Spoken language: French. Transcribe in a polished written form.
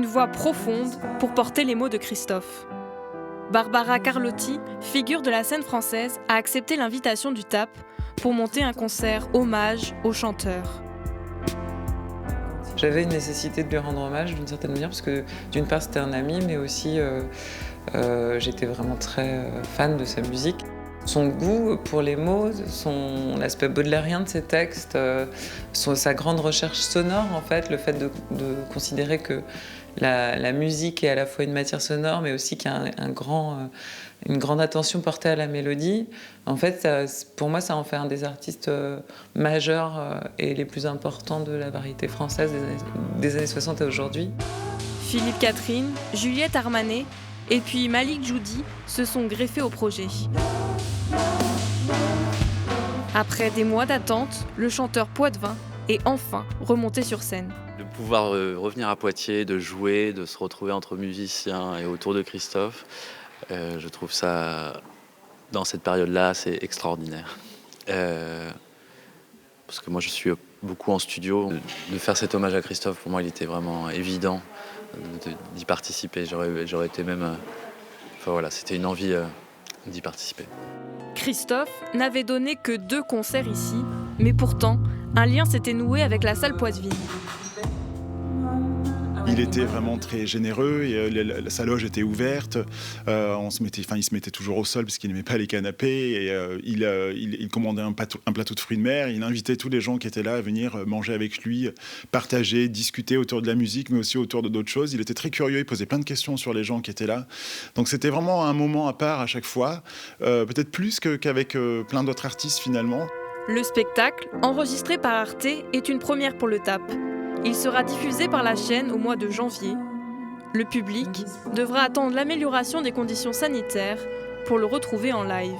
une voix profonde pour porter les mots de Christophe. Barbara Carlotti, figure de la scène française, a accepté l'invitation du TAP pour monter un concert hommage au chanteur. J'avais une nécessité de lui rendre hommage d'une certaine manière, parce que d'une part c'était un ami, mais aussi j'étais vraiment très fan de sa musique. Son goût pour les mots, l'aspect baudelairien de ses textes, sa grande recherche sonore en fait, le fait de considérer que la musique est à la fois une matière sonore, mais aussi qu'il y a une grande attention portée à la mélodie. En fait, pour moi, ça en fait un des artistes majeurs et les plus importants de la variété française des années 60 à aujourd'hui. Philippe Catherine, Juliette Armanet et puis Malik Djoudi se sont greffés au projet. Après des mois d'attente, le chanteur poitevin est enfin remonté sur scène. De pouvoir revenir à Poitiers, de jouer, de se retrouver entre musiciens et autour de Christophe, je trouve ça, dans cette période-là, c'est extraordinaire. Parce que moi, je suis beaucoup en studio. De faire cet hommage à Christophe, pour moi, il était vraiment évident d'y participer. J'aurais été même... Enfin voilà, c'était une envie d'y participer. Christophe n'avait donné que 2 concerts ici, mais pourtant, un lien s'était noué avec la salle Poitevine. Il était vraiment très généreux et sa loge était ouverte. Il se mettait toujours au sol parce qu'il n'aimait pas les canapés. Et, il commandait un plateau de fruits de mer. Il invitait tous les gens qui étaient là à venir manger avec lui, partager, discuter autour de la musique, mais aussi autour d'autres choses. Il était très curieux, il posait plein de questions sur les gens qui étaient là. Donc c'était vraiment un moment à part à chaque fois, peut-être plus qu'avec plein d'autres artistes finalement. Le spectacle, enregistré par Arte, est une première pour le TAP. Il sera diffusé par la chaîne au mois de janvier. Le public devra attendre l'amélioration des conditions sanitaires pour le retrouver en live.